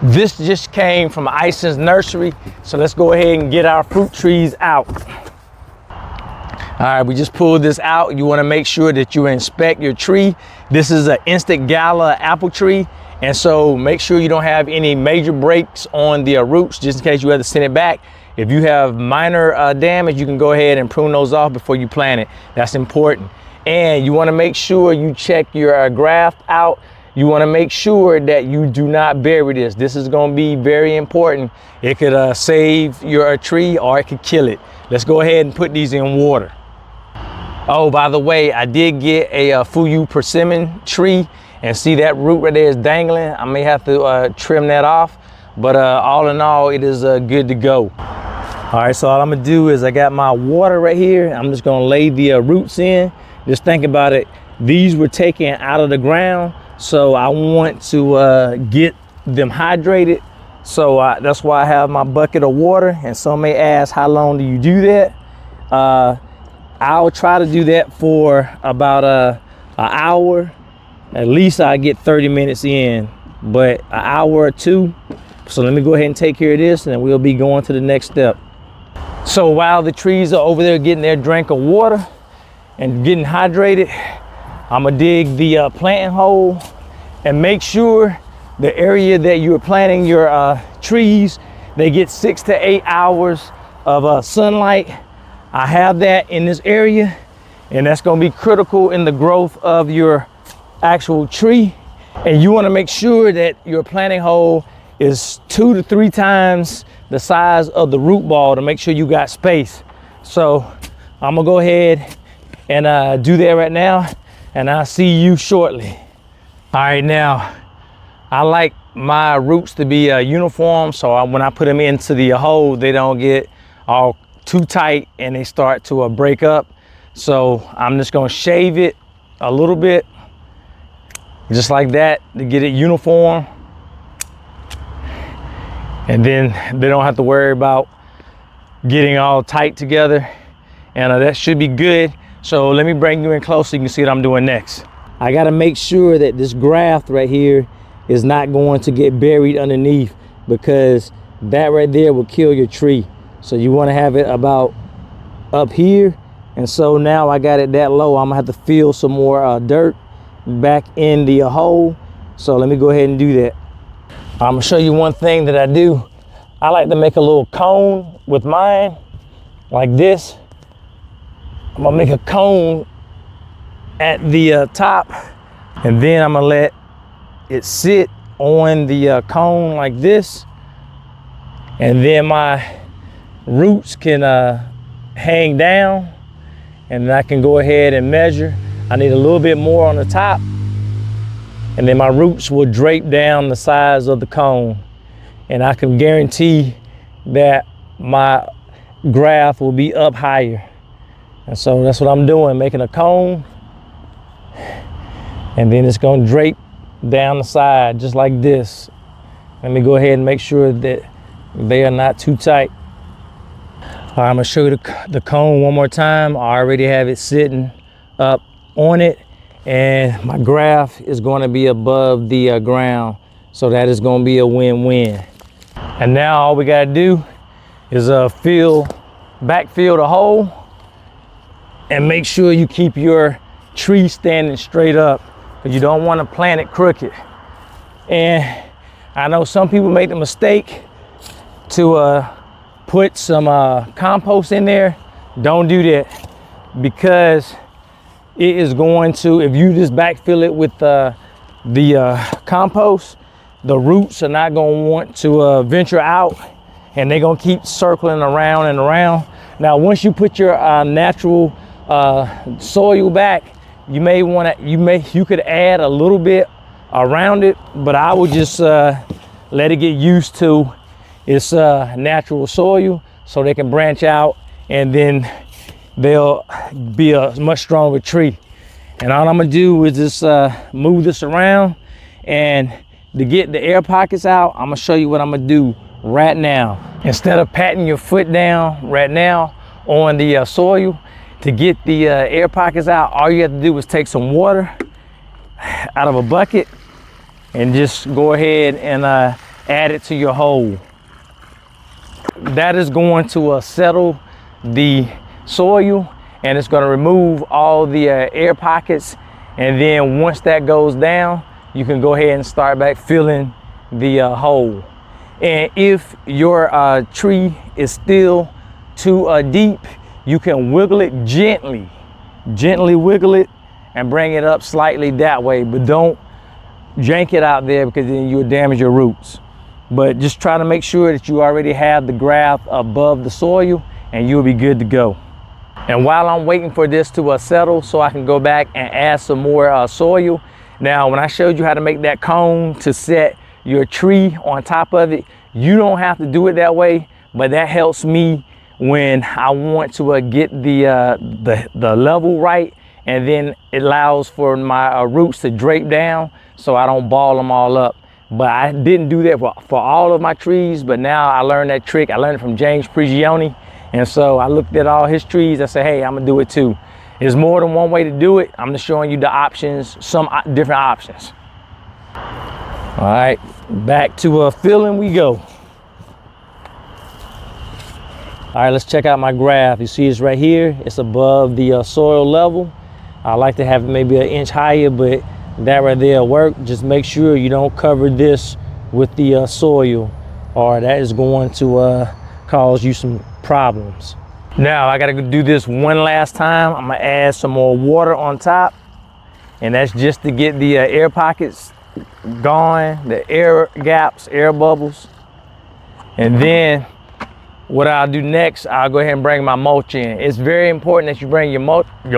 This just came from Ison's nursery, so let's go ahead and get our fruit trees out. All right, we just pulled this out. You want to make sure that you inspect your tree. This is an instant gala apple tree, and so make sure you don't have any major breaks on the roots, just in case you have to send it back. If you have minor damage, you can go ahead and prune those off before you plant it. That's important. And you want to make sure you check your graft out. You want to make sure that you do not bury this. This is going to be very important. It could save your tree or it could kill it. Let's go ahead and put these in water. Oh, by the way, I did get a Fuyu persimmon tree, and see that root right there is dangling. I may have to trim that off, but all in all, it is good to go. All right, so all I'm gonna do is I got my water right here. I'm just gonna lay the roots in. Just think about it. These were taken out of the ground, so I want to get them hydrated. So that's why I have my bucket of water. And some may ask, how long do you do that? I'll try to do that for about an hour. At least I get 30 minutes in, but an hour or two. So let me go ahead and take care of this, and then we'll be going to the next step. So while the trees are over there getting their drink of water and getting hydrated, I'm gonna dig the planting hole and make sure the area that you're planting your trees, they get 6 to 8 hours of sunlight. I have that in this area, and that's gonna be critical in the growth of your actual tree. And you wanna make sure that your planting hole is 2 to 3 times the size of the root ball to make sure you got space. So I'm gonna go ahead and do that right now, and I'll see you shortly. All right, now I like my roots to be uniform, so when I put them into the hole, they don't get all too tight and they start to break up. So I'm just gonna shave it a little bit, just like that, to get it uniform. And then they don't have to worry about getting all tight together. And that should be good. So let me bring you in close so you can see what I'm doing next. I gotta make sure that this graft right here is not going to get buried underneath, because that right there will kill your tree. So you wanna have it about up here. And so now I got it that low, I'm gonna have to fill some more dirt back in the hole. So let me go ahead and do that. I'm gonna show you one thing that I do. I like to make a little cone with mine, like this. I'm gonna make a cone at the top, and then I'm gonna let it sit on the cone like this. And then my roots can hang down, and I can go ahead and measure. I need a little bit more on the top, and then my roots will drape down the size of the cone, and I can guarantee that my graft will be up higher. And so that's what I'm doing, making a cone, and then it's gonna drape down the side just like this. Let me go ahead and make sure that they are not too tight. All right, I'm gonna show you the cone one more time. I already have it sitting up on it, and my graft is gonna be above the ground. So that is gonna be a win-win. And now all we gotta do is backfill the hole, and make sure you keep your tree standing straight up, because you don't want to plant it crooked. And I know some people make the mistake to put some compost in there. Don't do that, because it is going to, if you just backfill it with the compost, the roots are not going to want to venture out, and they're going to keep circling around and around. Now, once you put your natural soil back, you may want to, you could add a little bit around it, but I would just let it get used to its natural soil, so they can branch out, and then they'll be a much stronger tree. And all I'm gonna do is just move this around, and to get the air pockets out, I'm gonna show you what I'm gonna do right now. Instead of patting your foot down right now on the soil, to get the air pockets out, all you have to do is take some water out of a bucket and just go ahead and added to your hole. That is going to settle the soil, and it's going to remove all the air pockets. And then once that goes down, you can go ahead and start back filling the hole. And if your tree is still too deep, you can wiggle it gently wiggle it and bring it up slightly that way, but don't jank it out there because then you'll damage your roots. But just try to make sure that you already have the graft above the soil and you'll be good to go. And while I'm waiting for this to settle so I can go back and add some more soil. Now, when I showed you how to make that cone to set your tree on top of it, you don't have to do it that way, but that helps me when I want to get the level right, and then it allows for my roots to drape down so I don't ball them all up. But I didn't do that for all of my trees, but now I learned that trick. I learned it from James Prigioni, and so I looked at all his trees. I said, hey, I'm gonna do it too. There's more than one way to do it. I'm just showing you the options, some different options. All right, back to filling we go. All right, let's check out my graft. You see it's right here. It's above the soil level. I like to have it maybe an inch higher, but that right there will work. Just make sure you don't cover this with the soil, or that is going to cause you some problems. Now I gotta do this one last time. I'm gonna add some more water on top, and that's just to get the air pockets gone, the air gaps, air bubbles. And then what I'll do next, I'll go ahead and bring my mulch in. It's very important that you bring your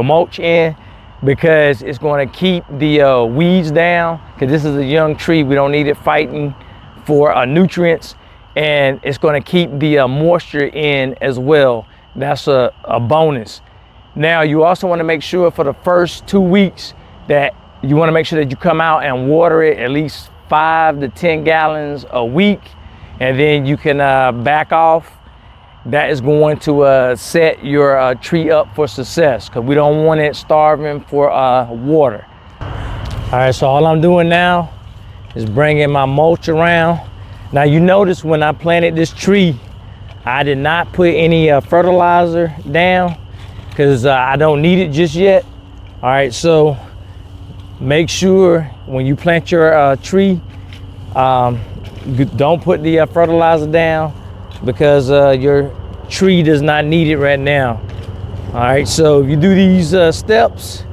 mulch in, because it's going to keep the weeds down, because this is a young tree. We don't need it fighting for nutrients, and it's going to keep the moisture in as well. That's a bonus. Now, you also want to make sure for the first 2 weeks that you want to make sure that you come out and water it at least 5 to 10 gallons a week, and then you can back off. That is going to set your tree up for success, because we don't want it starving for water. All right, so all I'm doing now is bringing my mulch around. Now, you notice when I planted this tree, I did not put any fertilizer down because I don't need it just yet. All right, so make sure when you plant your tree, don't put the fertilizer down, because your tree does not need it right now. All right, so if you do these steps,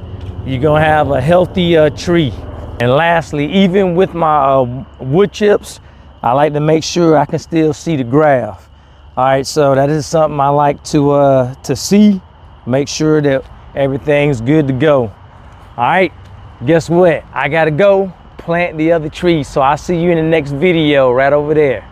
you're gonna have a healthy tree. And lastly, even with my wood chips, I like to make sure I can still see the graft. All right, so that is something I like to see, make sure that everything's good to go. All right, guess what? I gotta go plant the other tree, so I'll see you in the next video right over there.